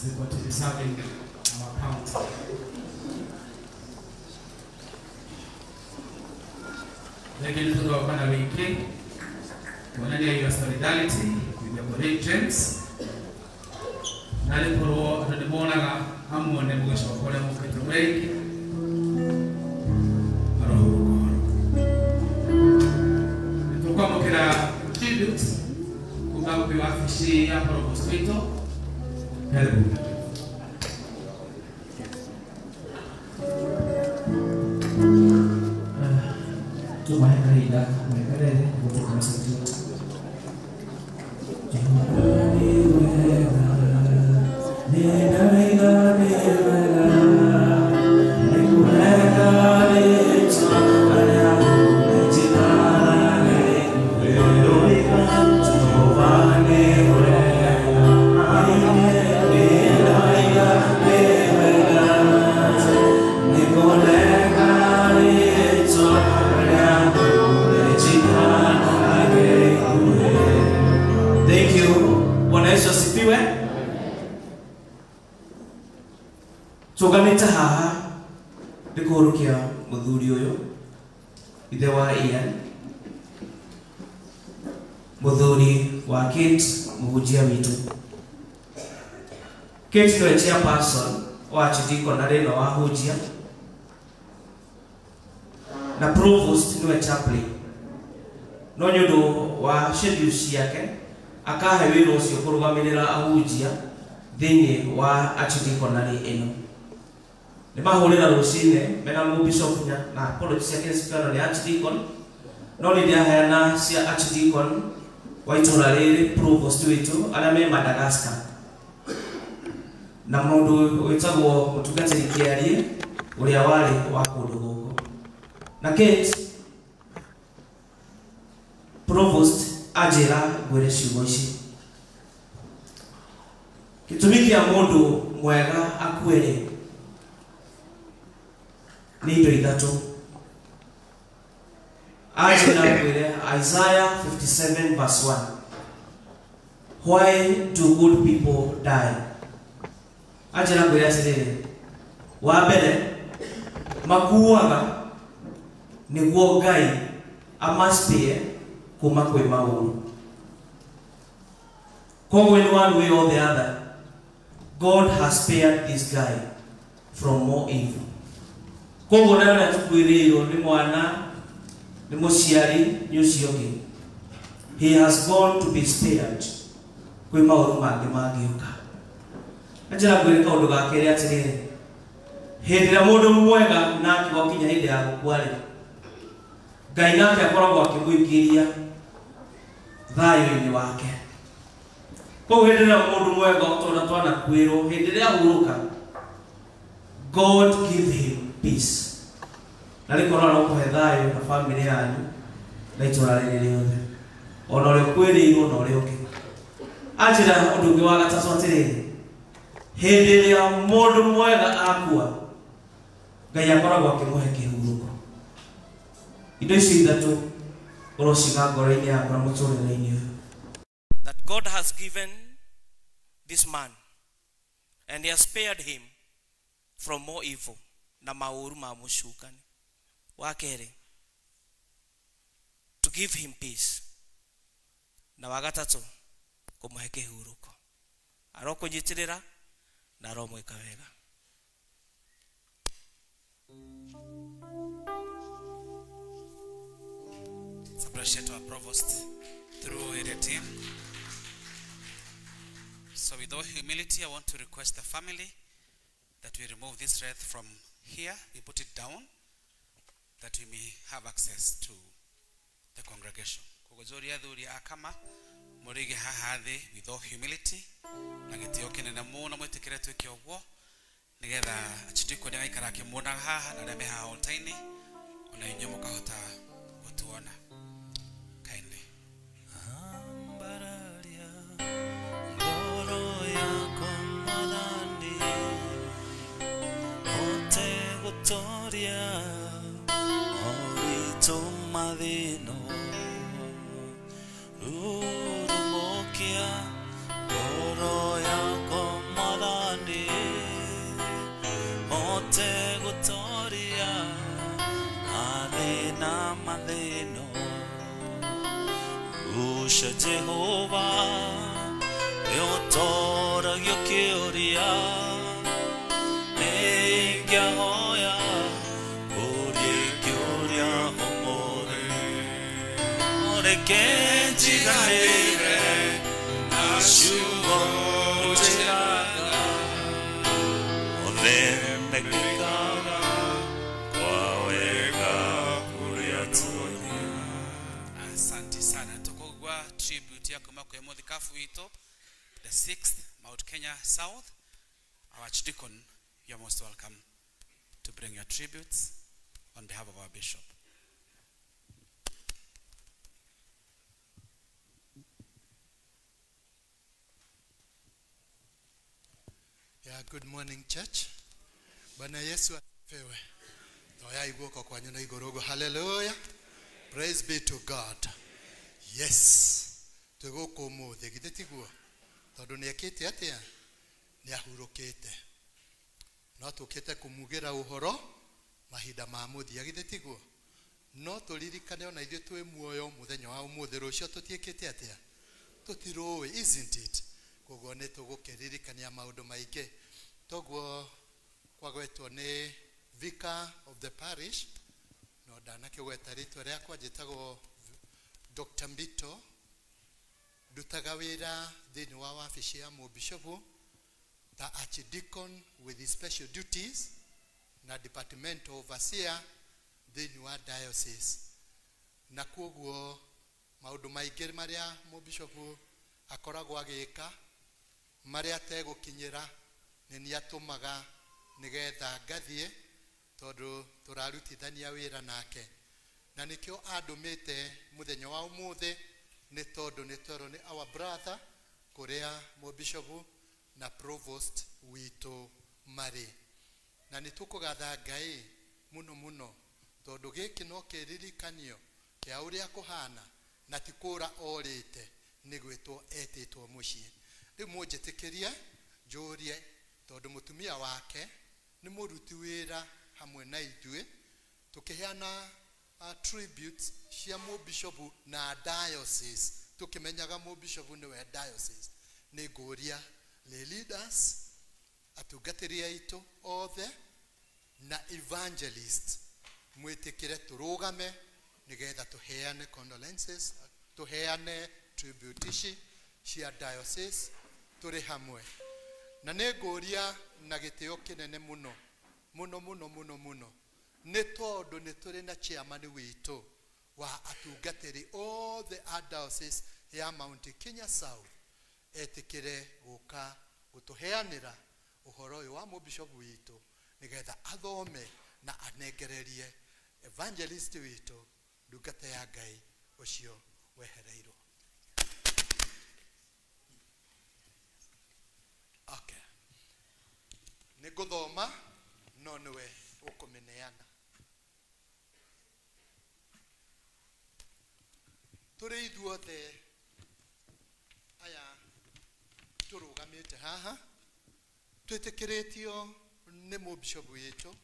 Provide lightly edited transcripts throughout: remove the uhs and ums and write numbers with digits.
they continue serving our county. Again, to our Canary King, when I your solidarity with your colleagues, Naliporo, the Monaga, Amon, and Wish of Colonel Ketuake. Tribute, kugawa biwafishi hapa Hospital. Karibu. Tumahenga mwengelele kutoka msaidia. Tugamita haha dikurukia muthuri uyu ithe wa Ian muthuri wa Kate muhujia witu. Kate no chairperson wa Chidiko na reno wa hujia na provost no chaplain no nyundo wa schedules yake akahe wiro ucio kurugamirira ahujia thini wa Chidiko na eno. Lima holera rusine mena mu bishop na apology yake sikana ni Archdeacon no ni dia hayana si Archdeacon waitora rere provost wetu alame Madagascar na mundu wetagwo mutugatiri kiarie uria wari wa kundu guko na Kate provost ajira gwere ciugo ici kitumiki ya mundu mwega akwere Nido idatu Ajina kwele Isaiah 57 verse 1. Why do good people die? Ajina kwele asilele wabele makuwaga ni wogai amaspie kumakwe maulu. Kwa in one way or the other, God has spared this guy from more evil. Kongo na tukwiriro ni mwana ni musiari nyusioge. He has gone to be spared kwe mauru magioka. Ajira kwirika undu gakere atirire. Hindira mundu mwega na akiwakinya hindi ya gukwari. Ngai nake akoragwo akimwikiria thayo-ini wake. Kwa hindira mundu mwega utona twana kwiro hindira huruka. God give him peace. Nalikora no kuhethayo na family yanyu na itura riri riothe. Ona uri kwiriirwo na uri uki. Ajira undu ungi wa gatatu atiriri. Hindi ria mundu mwega akua. Ngai akoragwo akimuhe kihuruko. Indo ici ithatu urociga ngoro-ini yaku na muturire-ini uyu. That God has given this man and he has spared him from more evil na mauru ma mushukani wakere to give him peace na wagatatu kumuhe kihuruko arokunyitirira na aromwika wega. Let's appreciate our provost through area team. So with all humility, I want to request the family that we remove this wreath from here, we put it down, that we may have access to the congregation. Kugozoria dhuri akama morige hahadhi with all humility na gitioke na muna mwetekere tuke ogwo nigetha Chidiko ni aikara kimuna haha na reme ha ontaini ona inyomo kahota gutuona kindly. Victoria, Orito Madino, Urumokia, Oroya Comada. mwathani hote gutoria athina mathino usha Jehova yotoragio kiuria ningiahoya urie kiuria homore oreke njigaire ashugo njiraga othembekekaga kwa wega kuria tuonia. Asante sana tukogwa tribute yako mako emothi kafu ito the 6th Mount Kenya South. Our Archdeacon, you are most welcome to bring your tributes on behalf of our bishop. Yeah, good morning, church. Bwana Yesu asifiwe. Toya igoko kwa nyona igorogo. Hallelujah. Praise be to God. Yes. Tugoko mo thegitiguo. Tondu ni akite atia ni ahurukite. No tukite kumugira uhoro mahinda ma muthia githitiguo. No turirikane ona ithuĩ twĩ muoyo muthenya wa umuthi rucio tutiekete atia. Tutirowe, isn't it? Koguo nĩ tũgũkĩririkania maũndũ maingĩ. Toguo kwagwetwo nĩ vicar of the parish no ndanakĩgweta rĩtwa rĩakwa njĩtagwo Dr. Mbito, ndutaga wĩra thĩinĩ wa wabici ya mũbishopu ta archdeacon with his special duties na department overseer thĩinĩ wa diocese. Na koguo maũndũ maingĩ marĩa mũbishopu akoragwo agĩka maria tegũkinyĩra nĩ atũmaga nĩgetha ngathiĩ tondũ tũrarutithania wĩra nake. Na nĩkĩo andũmĩte mũthenya wa ũmũthĩ nĩ tondũ nĩ twerwo nĩ our brother kũrĩa mũbishopu na provost witũ marĩ. Na nĩ tũkũgatha Ngai mũno mũno tondũ gĩkĩ no kĩririkanio kĩa ũrĩa kũhana na ti kũra orĩte nĩ gwĩtwo etĩtwo mũciĩ. Rĩu mũnjĩtĩkĩrie njũrie tondũ mũtumia wake nĩ mũruti wĩra hamwe na ithuĩ tũkĩheana tributes cia mũbishopu na diocese tũkĩmenyaga mũbishopu nĩwe diocese. Nĩ ngũria lay leaders atungatĩri aitũ othe na evangelist mwĩtĩkĩre tũrũgame nĩgetha tũheane condolences, tũheane tribute ici cia diocese tũrĩ hamwe. Na nĩ ngũria na gĩtĩo kĩnene mũno mũno mũno mũno mũno nĩ tondũ nĩ tũrĩ na chairman witũ wa atungatĩri othe a diocese ya Mount Kenya South etĩkĩre gũka gũtũheanĩra ũhoro ũyũ wa mũbishopu witũ nĩgetha athome na anengererie evangelist witũ ndungata ya Ngai ũcio wehereirwo. Okay. Nĩngũthoma no nĩwe ũkũmĩneana. Tũrĩ ithuothe aya tũrũgamĩte haha twĩtĩkĩrĩtio nĩ mũbishopu witũ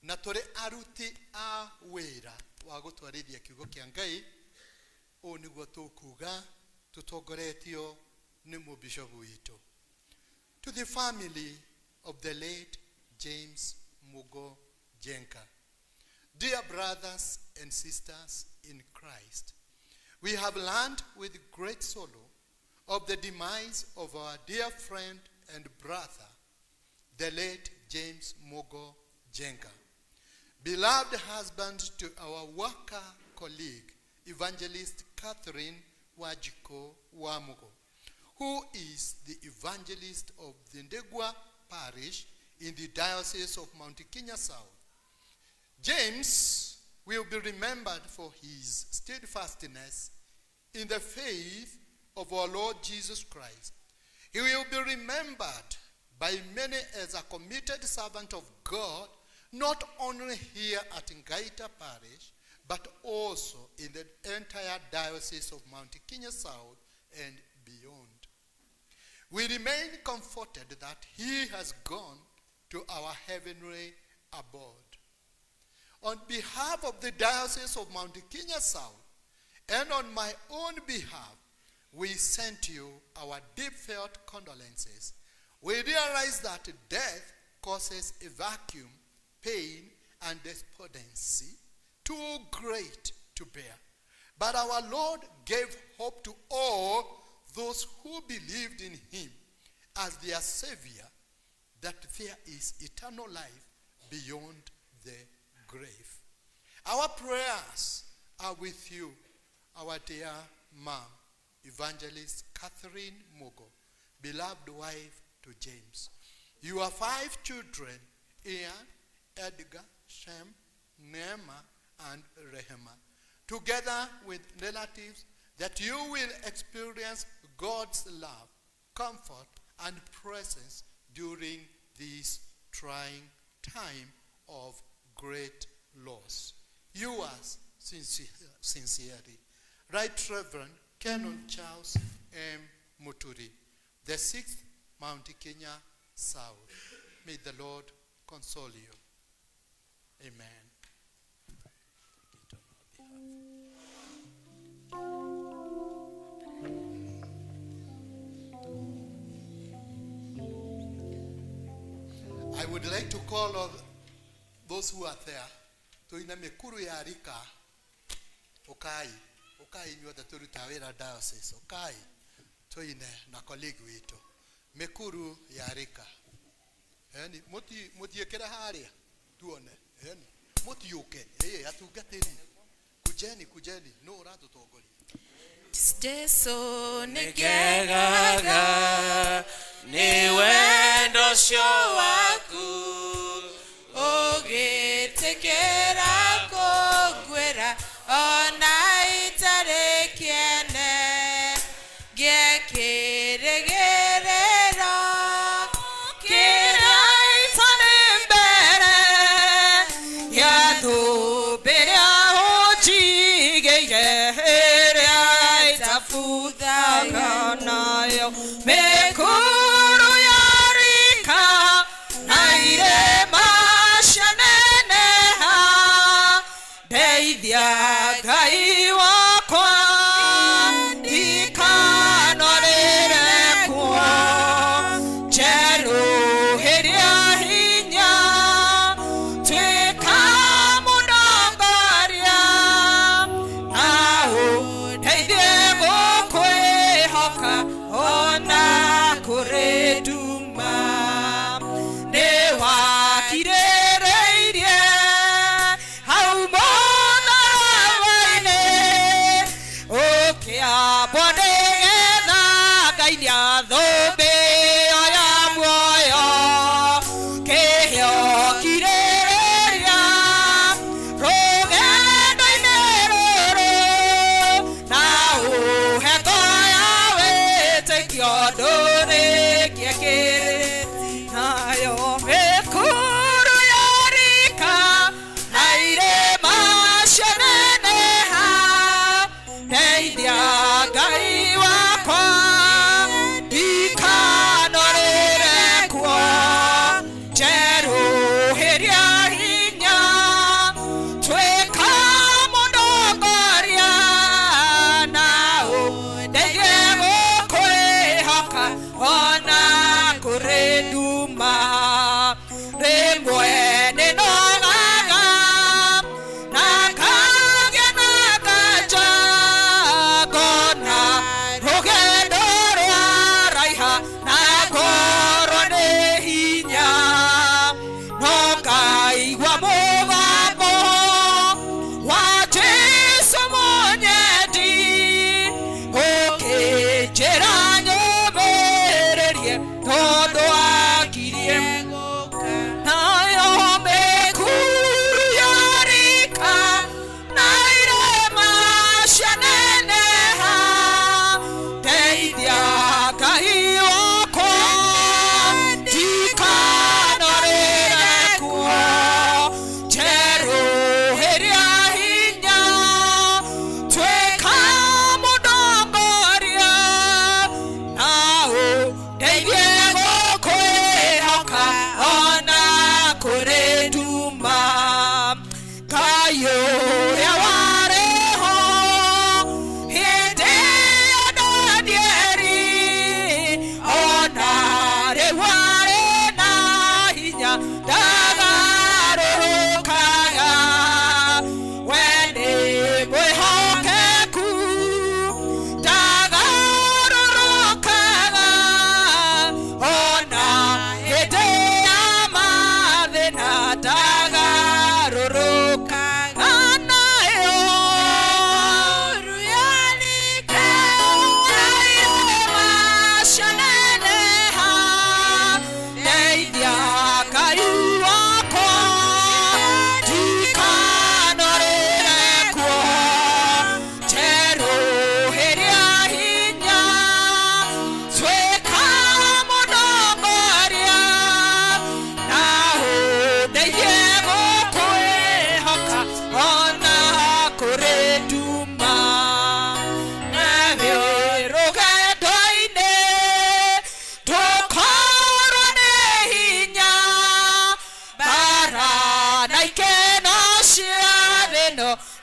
na tũrĩ aruti a wĩra wa gũtwarithia kiugo kĩa Ngai. Ũũ nĩguo tũkuga tũtongoretio nĩ mũbishopu witũ. To the family of the late James Mugo Jenga, dear brothers and sisters in Christ, we have learned with great sorrow of the demise of our dear friend and brother, the late James Mugo Jenga, beloved husband to our worker colleague, Evangelist Catherine Wajiko Wamugo, who is the evangelist of the Ndegwa Parish in the Diocese of Mount Kenya South. James will be remembered for his steadfastness in the faith of our Lord Jesus Christ. He will be remembered by many as a committed servant of God, not only here at Ngaita Parish, but also in the entire Diocese of Mount Kenya South and beyond. we remain comforted that he has gone to our heavenly abode. On behalf of the Diocese of Mount Kenya South and on my own behalf, we send you our deep-felt condolences. We realize that death causes a vacuum, pain, and despondency too great to bear. But our Lord gave hope to all those who believed in him as their Savior, that there is eternal life beyond the grave. Our prayers are with you, our dear mom, Evangelist Catherine Mogo, beloved wife to James. Your 5 children, Ian, Edgar, Shem, Neema, and Rehema, together with relatives, that you will experience God's love, comfort, and presence during this trying time of great loss. Yours sincerely, Right Reverend Canon Charles M. Muturi, the 6th Mount Kenya South. May the Lord console you. Amen. I would like to call on those who are there to ina mekuru ya rika okai nyuothe turuta wira diocese okai to ine na colleague wito mekuru ya rika yani mutiekera haria tuone yani mutiuke atungatiri kujeni no uratutongoria Jesu nigegaga ni wendo cio waku ugitikira kugwira ona itari kiene gikirigerera kiraita ni mbere yathumbira ujigeire Fudaganayo mekuru yarika naire mashaneneha deithia gai wakwa ikanorere kuo jeruhiria hinya twikamundongoria au ona kureduma ne wakirereirie hau mona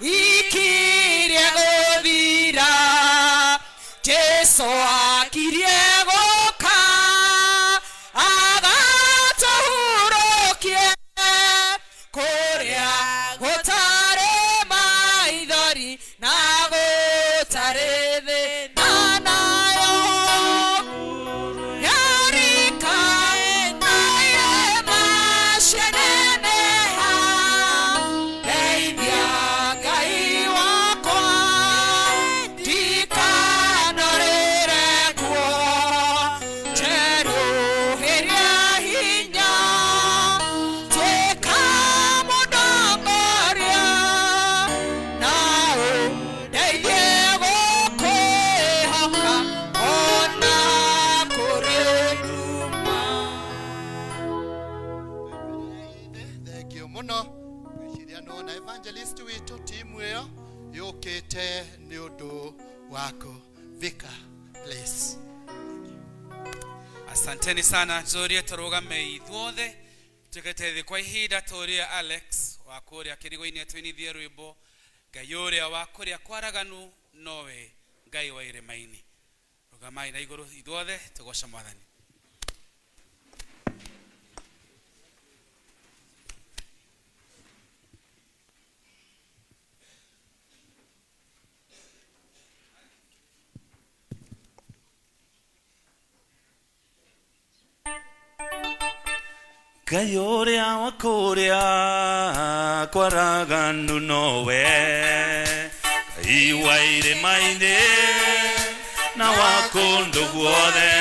ikirie gũthira Jesu akirie gũka agatũhurũkie kũrĩa gũtarĩ maithori na gũtarĩ thĩna nayo yarika naye maceneneha ndeithia Ngai wakwa ndikanorĩre kuo njerũhĩria hinya tuĩka mũndongoria na ũndeithie gũkwĩhoka ona kũrĩ nduma. Thank you muno. Gwĩciria no na evangelist witũ timu ĩyo yũkĩte nĩ ũndũ wako. Vika, please. Asanteni sana Zoria turugame ithuothe tugetethi kwa ihinda turia Alex wa kuria kirigo-ini twinithie rwimbo Ngai uria wa kuria kwaraganu nowe Ngai wa iremaini rugamai na iguru ithuothe tugoca Mwathani. Ngai uria wa kuria kwaraganu nowe Ngai wa irĩma-inĩ na wa kũndũ guothe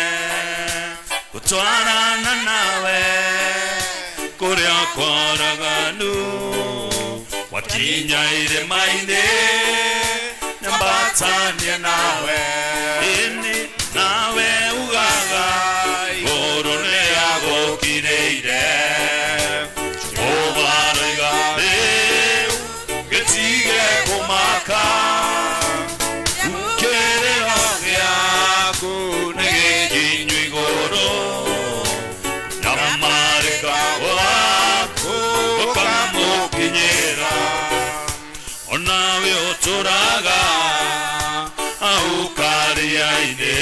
gũtwarana nawe kũrĩa kwaraganu wakinya irĩma-inĩ nyambatanie nawe ini nawe ugaga igũrũ nĩagũkirĩire Turaga aukariaine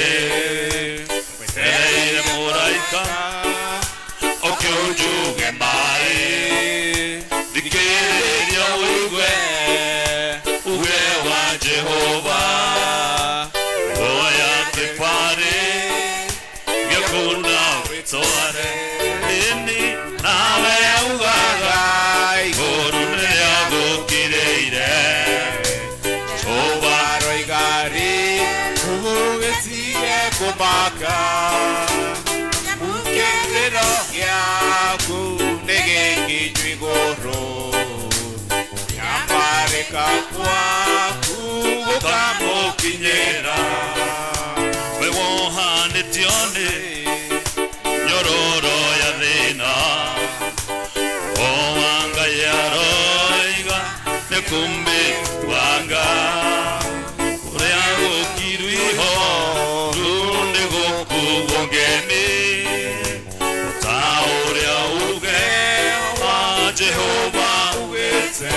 wetereire mũraika ũkĩũnjuge maĩ thikĩrĩria ũigue uge wa Jehova oya kĩbarĩ gĩakũna wĩtware ini nawe ugaga igũrũ nĩagũkirĩire kumaka ukendero gyaku nĩgĩkinyu igũrũ nyamarĩka gwaku gũkamũkinyĩra we wohanĩtio nĩ nyororo ya thĩna o wa Ngai aroiga nĩ kũmbĩtwanga ũrĩa gũkiru iho ngeni utaũrĩa uge wa Jehova ugĩte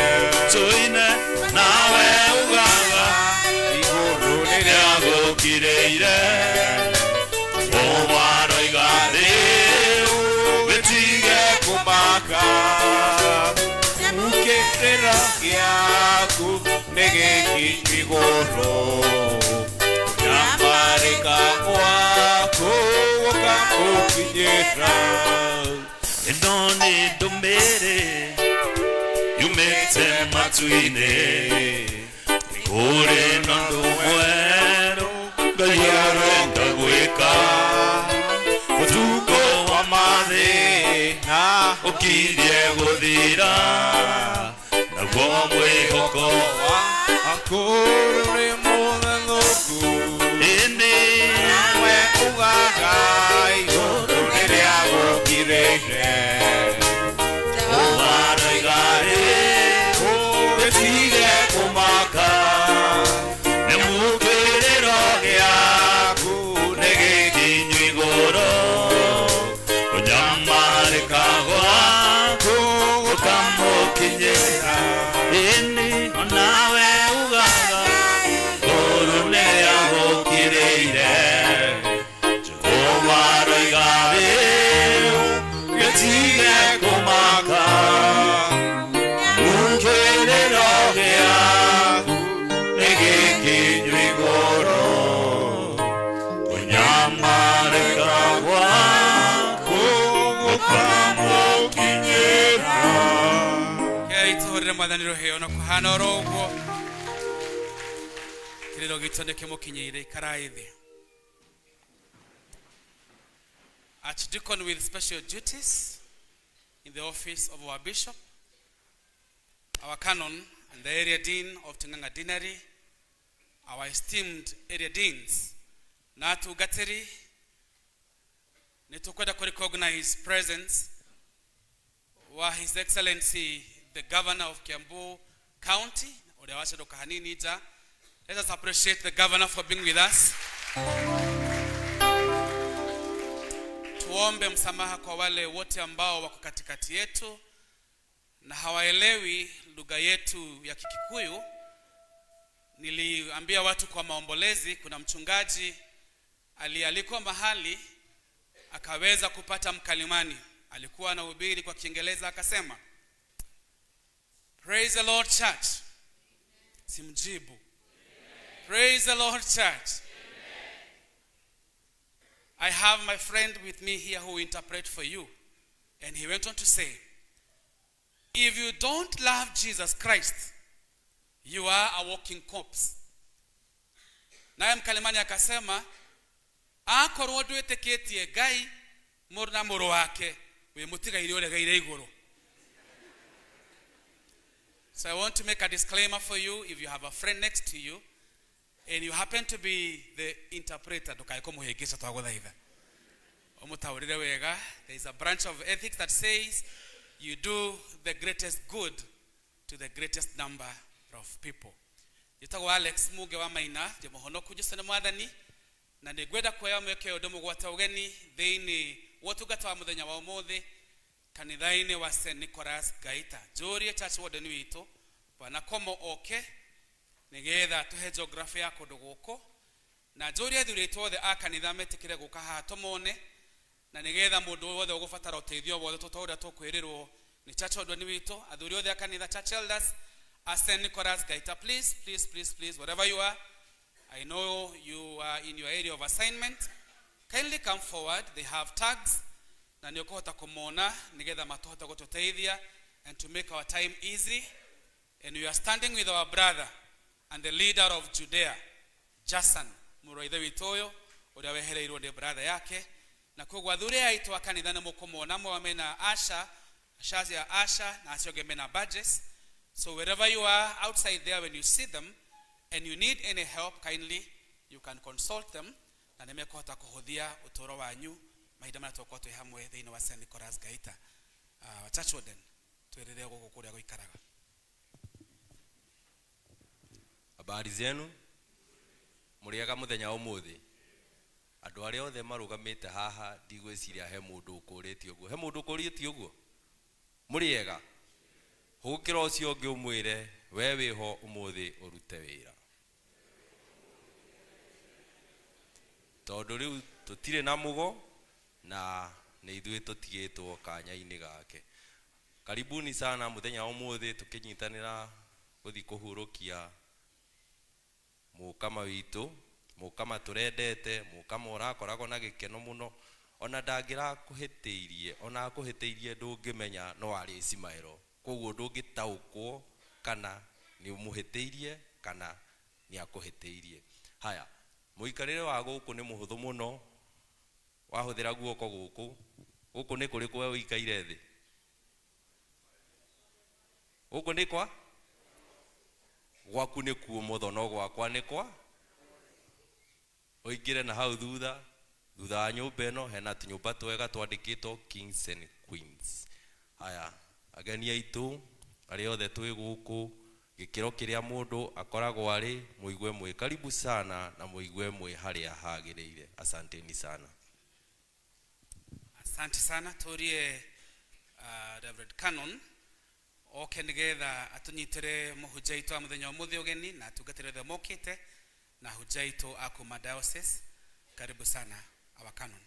tũine nawe ugaga igũrũ nĩrĩagũkirĩire ũwaroiga rĩu wĩtige kũmaka gĩkĩrĩro gĩaku nĩgĩkinyu igũrũ nyamarĩka gwaku gũkamũkinyĩra ĩno nĩ ndũmĩrĩri yumĩte matu-inĩ kũrĩ na ũndũ mwerũ Ngai arenda gwĩka ũtukũ wa mathĩna ũkirie gũthira naguo mwĩhoko waku rĩ mũthethũku ĩndĩ nawe ugaga igũrũ nĩrĩagũkirĩire ũwaroiga rĩu wĩtige kũmaka nĩ mũkĩrĩro gĩaku nĩgĩkinyu igũrũ ũnyamarĩka gwaku gũkamũkinyĩra ĩndĩ onawe Tuhorere mwathani roheo no kuhana oroguo. Kiriro gitonde kimukinyire ikaraithi. Archdeacon with special duties in the office of our bishop, our canon and the area dean of Tinganga Deanery, our esteemed area deans, Natu Gateri, Nitukweda to recognize presence wa His Excellency the Governor of Kiambu County, Odewasha Dokahani Nija. Let us appreciate the Governor for being with us. Tuombe msamaha kwa wale wote ambao wako katikati yetu na hawaelewi lugha yetu ya Kikikuyu. Niliambia watu kwa maombolezi, kuna mchungaji alialikwa mahali akaweza kupata mkalimani. Alikuwa anahubiri kwa Kiingereza akasema, Praise the Lord Church. Simjibu. Praise the Lord Church. I have my friend with me here who will interpret for you. And he went on to say, if you don't love Jesus Christ, you are a walking corpse. Naye mkalimani akasema, akorwo ndwĩtĩkĩtie Ngai mũrũ na mũrũ wake we mũtigaire ũregeire igũrũ. So I want to make a disclaimer for you. If you have a friend next to you and you happen to be the interpreter, there is a branch of ethics that says you do the greatest good to the greatest number of people. Yitago Alex Muge wa Maina, je mohono kujusana mwadhani na negweda kwa ya mweke odomo gwata ugeni theini watu gata wa muthenya wa umuthi kanithaini wa St. Nicholas Gaita Joria Church Warden wito wanakomo oke nigetha tuhe geography ya kundu guku na Joria thuritwo the akanitha metikire guka ha tumone na nigetha mundu wothe ugubatara uteithio wothe tutauria tukwirirwo ni Church Warden wito athuri othe akanitha church elders St. Nicholas Gaita, please, wherever you are, I know you are in your area of assignment. Kindly come forward. They have tags. Na niokohota kumona nigetha matohota kututeithia and to make our time easy. And we are standing with our brother and the leader of Judea, Jason Muroithe Witoyo, uria wehereirwo ndi brother yake. Na kogwa thuri aitu akanithane mukumona mwamena Asha, Ashazi ya Asha na asiogemena badges. So wherever you are outside there, when you see them and you need any help, kindly you can consult them. Na nimekuhota kuhudhia utoro wanyu mahidama tokwa to hamwe the ino wa St. Nicholas Gaita Church Warden tuendelee kukukuria goikaraga. Habari zenu muriaga muthenya umuthi andu aria othe marugamite haha ndigwiciria he mundu ukurĩtio guo he mundu ukurĩtio guo muriega hukira ucio ngi umwire we wiho umuthi urute wira tondu riu tutire na mugo na ni ithuĩ tutigĩtwo kanya-inĩ gake. Karibuni sana muthenya umuthi tukinyitanĩra guthi kuhurukia mukama witu mukama turendete mukama urakoragwo na gikeno muno ona ndangira kuhitĩirie ona kuhitĩirie ndũngĩmenya no arĩ Ismailo koguo ndũngĩtaũkwo kana ni umuhitĩirie kana ni akuhitĩirie. Haya muikarĩre wa gũkũ nĩ mũhũthũ mũno wahũthĩra guoko gũkũ nĩ kũrĩ kwa ũikaire thĩ gũkũ nĩ kwa gwaku nĩ kuo mũtho no gwakwa nĩ kwa ũingĩre na hau thutha wa nyũmba ĩno hena tũnyũmba twega twandĩkĩtwo Kings and Queens. Haya ageni aitũ arĩa othe twĩ gũkũ gĩkĩro kĩrĩa mũndũ akoragwo arĩ mũigwe mwĩ karibu sana na mũigwe mwĩ harĩa hagĩrĩire. Asanteni sana. Asante sana turie Reverend Canon oke nigetha atunyitire muhujaitu amuthenya umuthi ugeni na tugatire the mokite na hujaitu akuma diocese. Karibu sana our Canon.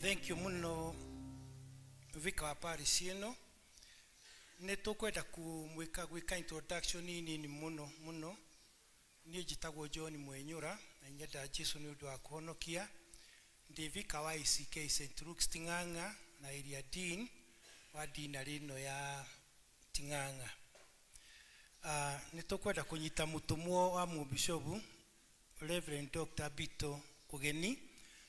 Thank you muno vika wa parish ino ne tukwenda kumwika gwika introduction nini muno ni jitagwo John Mwenyura na nyenda Jesu ni undu wa kuhonokia ndi vika wa ICK St Luke's Ting'ang'a na area dean wa dina rino ya Ting'ang'a. Ni tukwenda kunyita mutumwo wa mubishopu Reverend Dr. Bito ugeni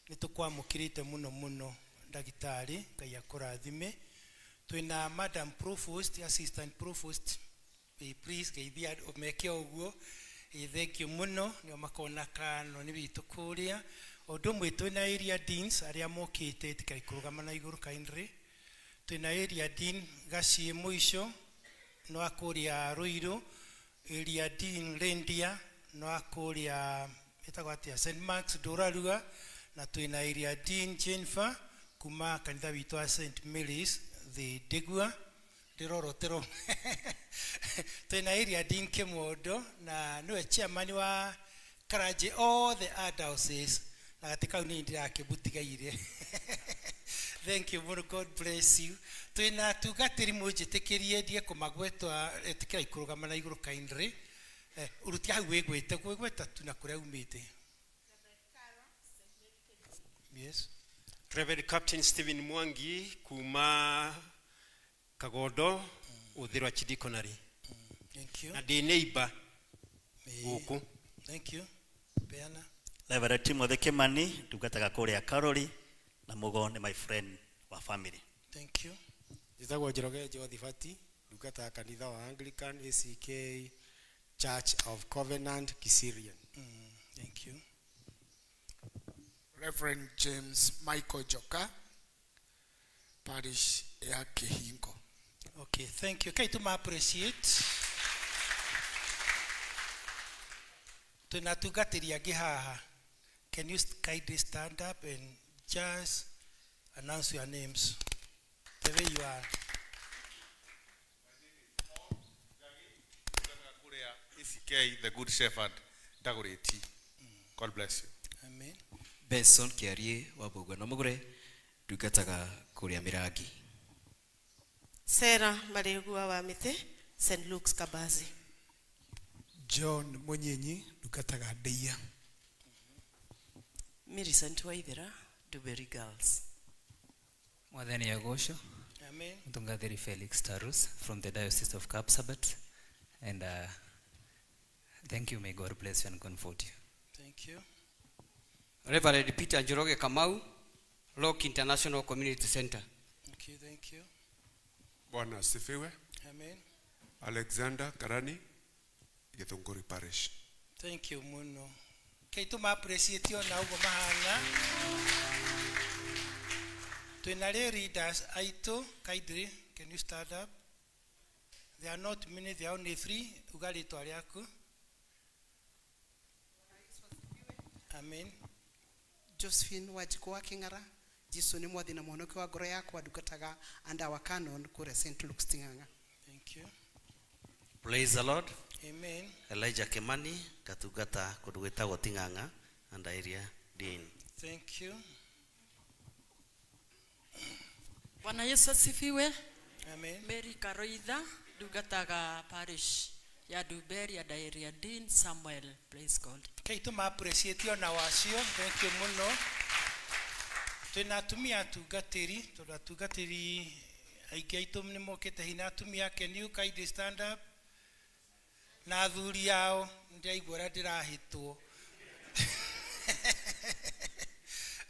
ni tukwamukirite muno ndagitari kaya kurathime twina Madam Provost, Assistant Provost, please geithia umeke uguo. Thank you muno ni makona kano ni bitu kuria odo mwe twina area deans aria mokite tikai kurugama na iguru kindly. Twina area dean Gacie Muisho no akuria Ruiru, area dean Rendia no akuria etagwatia St Mark's Doraruga, na twina area dean Jennifer kuma kanitha witu wa St Mary's the Degua dirorotero. Twina area dean Kemodo na no chairman wa Karaji all the adults na katika ni ndira kibutigaire. Thank you, God bless you. Twina tugatiri mujitekerie die kumagwetwa etikira ikurugama na iguru kindly. Uruti hau wegwete gweta tuna kuria umite. Yes. Reverend Captain Stephen Mwangi kuma Kagodo uthirwa chidikonari. Thank you. Na di neighbor guku. Thank you. Peana. Reverend Timothy Kimani tugataga kuria Karoli na Mugone my friend wa family. Thank you. Jitagwo Njoroge Jothifati dugata kanitha wa Anglican ACK Church of Covenant Kisirian. Thank you. Reverend James Michael Joka, Parish ya Kihingo. Okay, thank you. Kai tuma appreciate. Tunatugatiria gihaha. Can you kindly stand up and just announce your names the way you are? ACK the Good Shepherd Dagoreti. God bless you. Amen. Benson Kiarie wabugwa na mugure dugataga kuria Miragi. Sarah Maregua wa Mite St Luke's Kabazi. John Munyenyi dugataga Deia. Millicent Waithera Duberi Girls. Mwadhani Yagosho. Amen. Mtungadhiri Felix Tarus from the Diocese of Kapsabet, and thank you, may God bless you and comfort you. Thank you. Reverend Peter Njoroge Kamau, Lock International Community Center. Okay, thank you. Bwana asifiwe. Amen. Alexander Karani, Githunguri Parish. Thank you muno. Kai tuma appreciate yo na ugo mahanga. Twinare readers aito kaidri, can you stand up? There are not many, there are only 3. Ugali twariaku. Amen. Josephine Wajikwa Kingara, Jesu ni mwathi na mwonoke wa ngoro yakwa dukataga under our canon kure St Luke's Ting'ang'a. Thank you. Praise the Lord. Amen. Elijah Kimani katugata kudugeta Ting'ang'a and area dean. Thank you. Bwana Yesu asifiwe. Amen. Mary Karoitha dugataga parish ya Duberi ya area dean Samuel. Praise God. Kai tuma appreciate yo na wasio. Thank you muno. Tunatumia tugatiri aigaitum ni mokete hina tumia, can you kindly stand up? Na athuri yao ndaigora ndirahitwo.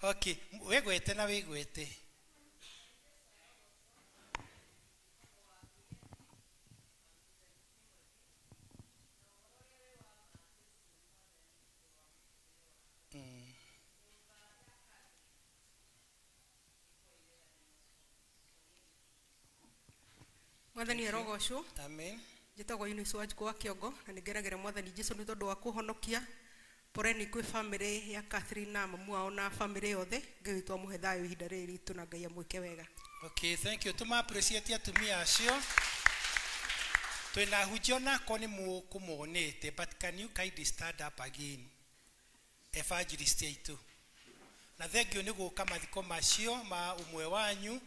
Okay, wegwete na wegwete. Mwathani arogocwo. Amen. Jitagwo Eunice Wajikwa Kiongo na nigeragera Mwathani Jesu ni tondu wa kuhonokia. Poreni kwi family ya Catherine na mamu wao na family yothe ngitwa muhe thayo ihinda riri tuna Ngai amwike wega. Okay, thank you. Tuma appreciate atumia acio. Twina hujona koni mu kumonete, but can you kindly stand up again? Evangelist aitu. Na thank you ni guka mathiko macio ma umwe wanyu.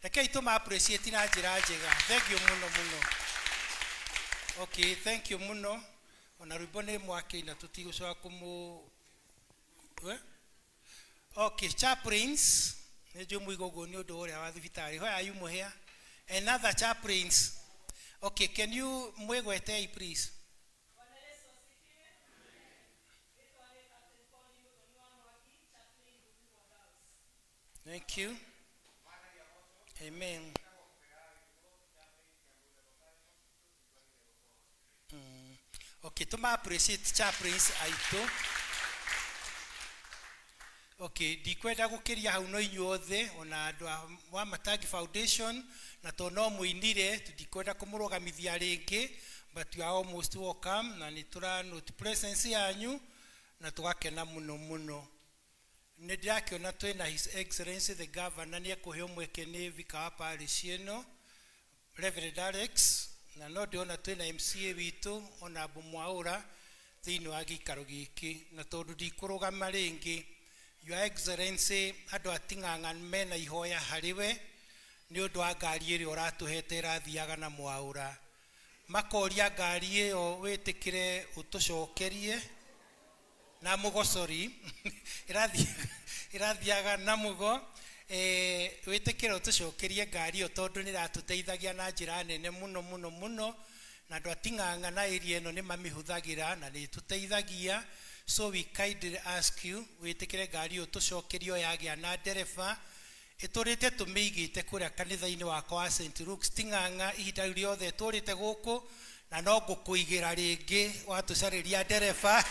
Rekei tuma appreciate na njira njega. Thank you muno muno. Okay, thank you muno. Ona rwimbo mwake na tutiguswa kumu Okay, chaplains. Nejo mwigogo ni odo ore wa thibitari. Where are you mo here? Another chaplains. Okay, can you mwegwete please? Thank you. Amen. Okay, tuma appreciate chaplains aito. Okay, dikwenda gukiria hau no inyuothe ona andu wa Matagi Foundation na to no muinire tudikwenda kumurugamithia ringi, but you are almost welcome na nitura note presence yanyu na tugakena muno muno. Ndiakiona twina His Excellency the Governor ni ekuhe mweke ni vika wa parish ino Reverend Alex na no ndiona twina MCA witu ona Abu Mwaura thiini wa gikaro giki na tondu ndikurugama ringi. Your Excellency andu ating'ang'a mena ihoya hariwe ni undu wa ngari iri uratuhete rathiaga na Mwaura makoria ngari iyo witikire utucokerie na mugocori irathiaga na mugo witikire utucokerie ngari iyo tondu ni ratuteithagia na njira nene muno muno muno na andu ating'ang'a na area ino ni mamihuthagira na ni tuteithagia. So we kindly ask you, witikire ngari utucokerio yagia na ndereba iturite tumigite kuria kanitha-ini wakwa wa St Luke's Ting'ang'a ihinda riothe turite guku na no ngukuigira ringi watucariria ndereba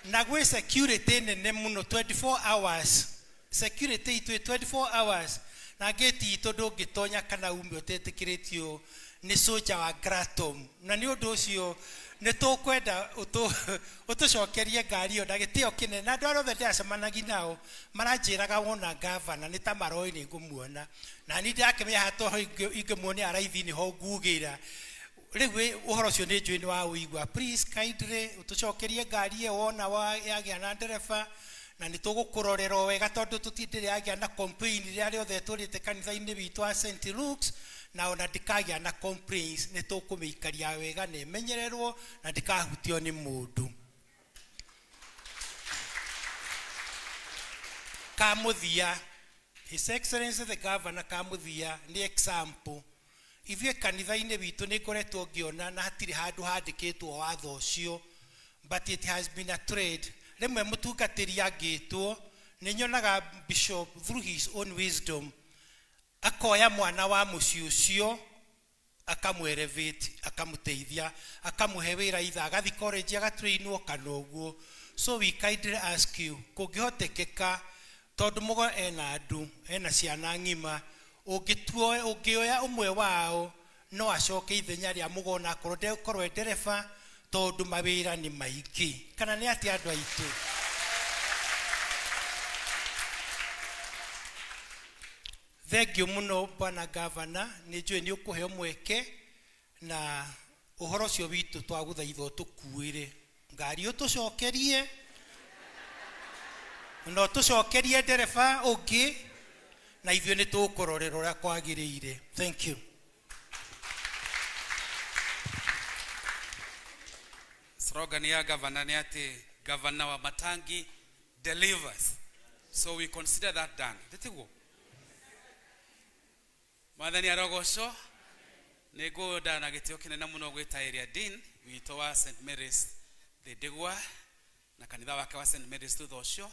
na gwe security nene muno 24 hours security itu 24 hours na gate itu ndungitonya kana ume utetikiritio ni soja wa Gratom na ni undu ucio ni tukwenda utucokerie ngari yo na gitio kinene na andu arothe ndacemanagia nao maranjiraga wona governor ni ta maroi ni ngumuona na ni ndakemenya hato ingemuonia araithi-ini ho ngugira riu uhoro ucio ni njui ni wa uigua. Please kindly utucokerie ngari iyo wona wa yagia na ndereba na ni tugukurorera wega tondu tutindire yagia na complain ria riothe turite kanitha-ini witu wa St Luke's na ona ndikagia na complaints ni tukumikaria wega ne menyererwo na ndikahutio ni mundu kamuthia. His Excellency the Governor kamuthia ni example ithie kanitha-ini witu ni ngoretwo ngiona na hatiri handu handikitwo watho ucio, but it has been a trade. Rimwe mutungatiri angitwo ni nyonaga Bishop through his own wisdom akoya mwana wa muci ucio akamwerevate akamuteithia akamuhe wira itha agathi college agatrainwo kana uguo. So we kindly ask you kungihotekeka tondu mugo ena andu ena ciana ng'ima ungioya umwe wao no acoke ithenya ria mugo na korwo ndereba tondu mawira ni maiki kana ni ati andu aitu. Thank you muno bwana Governor ni njui ni ukuhe mweke na uhoro cio witu twaguthaitha tukuire ngari utucokerie no tucokerie ndereba ungi na ithio ni tukurorera uria kwagiriire. Thank you. Slogan ya Governor ni ati Governor wa Matangi delivers, so we consider that done. Tetigo Mwathani arogoco ni nguda na gitio kinene muno gwita area dean wito wa St Mary's the Digwa na kanitha wake wa St Mary's thutha ucio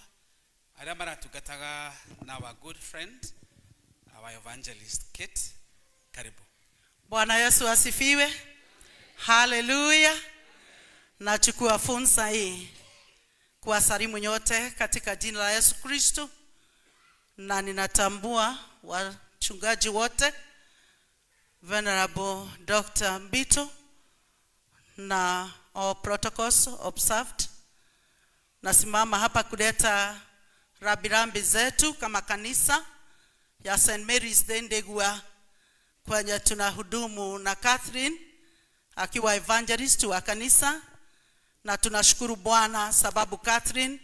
aria maratungataga na our good friend our evangelist Kate. Karibu. Bwana Yesu asifiwe. Hallelujah. Nachukua fursa hii kuwasalimu nyote katika jina la Yesu Kristo, na ninatambua wachungaji wote, Venerable Dr. Mbito na all protocols observed. Nasimama hapa kuleta rambirambi zetu kama kanisa ya St. Mary's Ndegwa kwenye tunahudumu na Catherine akiwa evangelist wa kanisa, na tunashukuru Bwana sababu Catherine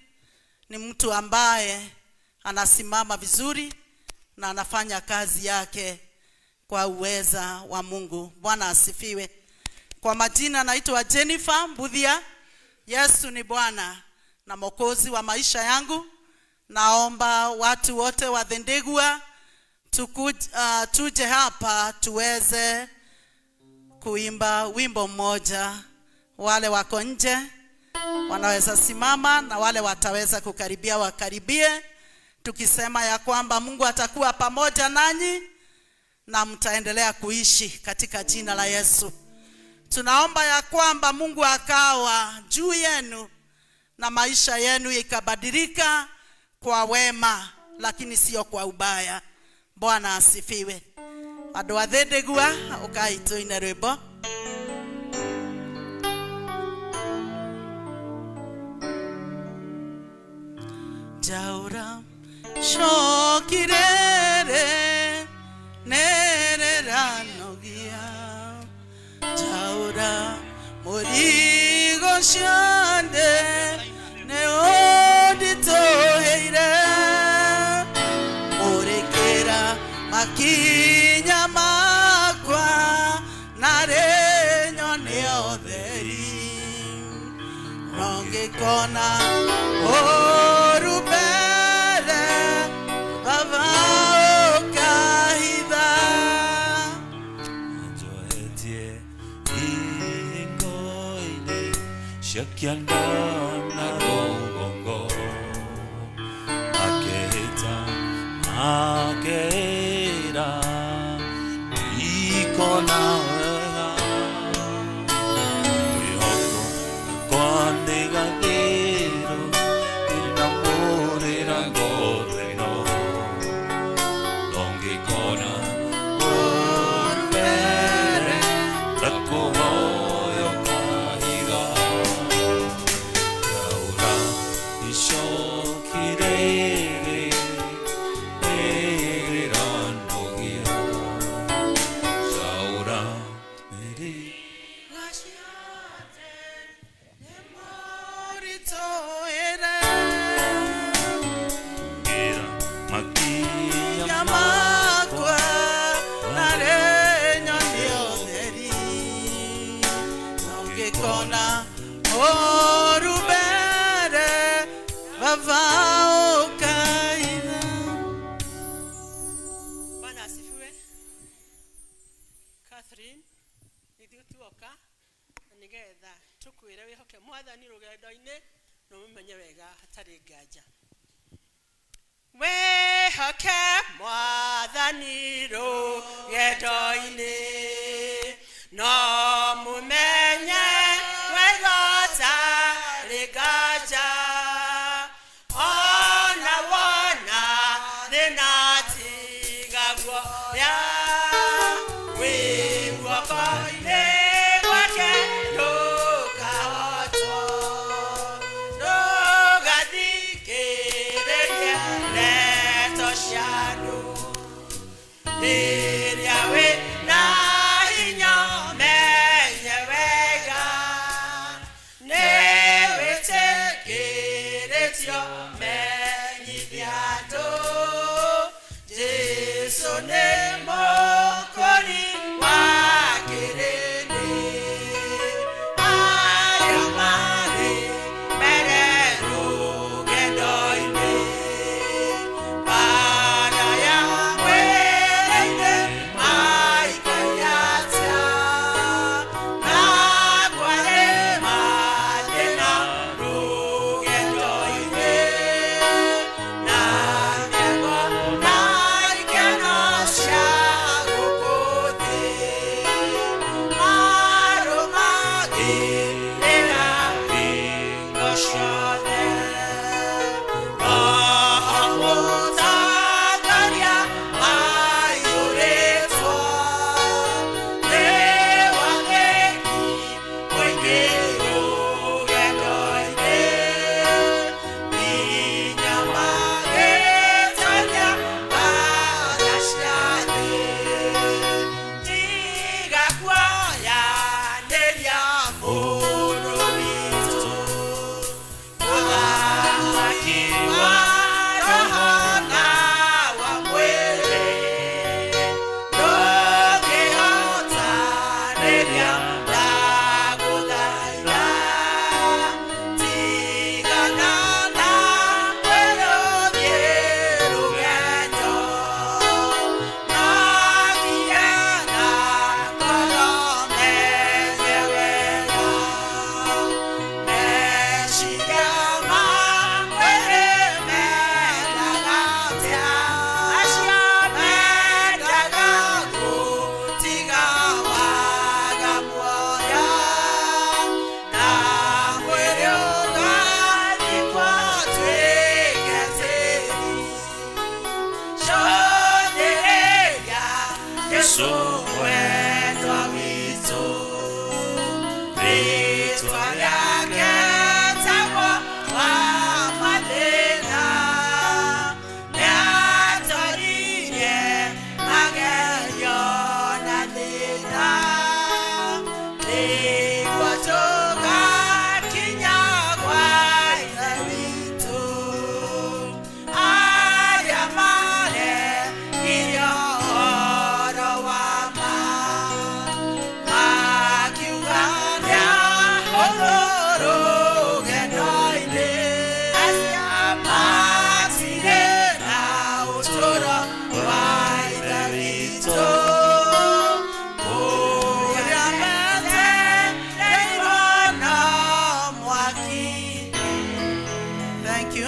ni mtu ambaye anasimama vizuri na anafanya kazi yake kwa uweza wa Mungu. Bwana asifiwe. Kwa majina naitwa Jennifer Mbudhia. Yesu ni Bwana na Mwokozi wa maisha yangu. Naomba watu wote wa Dhendegwa tuje hapa tuweze kuimba wimbo mmoja. Wale wako nje wanaweza simama na wale wataweza kukaribia wakaribie, tukisema ya kwamba Mungu atakuwa pamoja nanyi na mtaendelea kuishi katika jina la Yesu. Tunaomba ya kwamba Mungu akawa juu yenu na maisha yenu ikabadilika kwa wema, lakini sio kwa ubaya. Bwana asifiwe. Andũ a Dhendegwa ũkaitũine rwĩmbo. Jaura shokirere nerera nogia, Jaura morigo shande neoditoheire, orekera makinya makwa nare nyone otheri, ongekona orubere baba okahitha, Joetie ingoine shakyanda na gongo aketa akera ikona wihoko kwande gatero inamorera godreno longikona orvere rakohoyo kahiga yaura ishokirere eranogia yaura meri gira makia makwa nare nyone otheri, ongekona orubere baba okaina. Bwana asifiwe. Catherine nithiĩ tuoka na nigetha tukwĩre wĩhoke Mwathani rũgendo-inĩ na ũmenye wega hatarĩ nganja. Wĩhoke Mwathani rũgendo-inĩ no mũmenye wega hatarĩ nganja, ona wona thĩna tiga guoya, wĩ guoko-inĩ gwake ndũkahotwo, ndũgathikĩrĩrie ndeto cia andũ, rĩrĩa wĩ na hinya menye wega nĩ wĩtĩkĩrĩtio menyithia andũ, Jesũ nĩ mũkũri wa kĩrĩndĩ, arĩa marĩ mbere rũgendo-inĩ, bara ya mwĩrĩ-inĩ maikaria atĩa, na kwarĩ mathĩna rũgendo-inĩ, na ng'ego na ikeno cia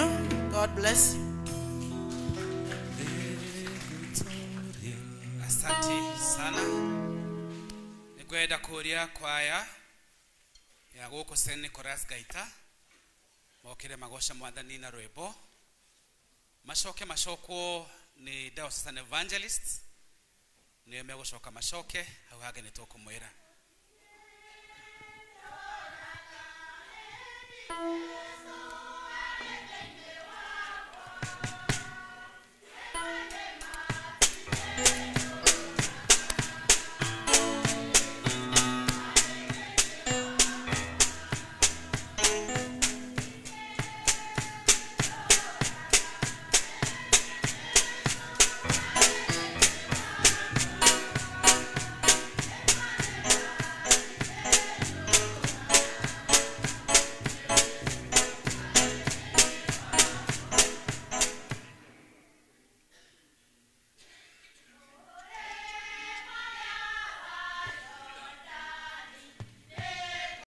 you. God bless you. Asante sana. Nigwenda kuria kwaya ya guko St. Nicholas Gaita mokire magosha mwathani na rwimbo mashoke mashoko ni diocesan evangelist niyo megushoka mashoke au hage ni tukumwira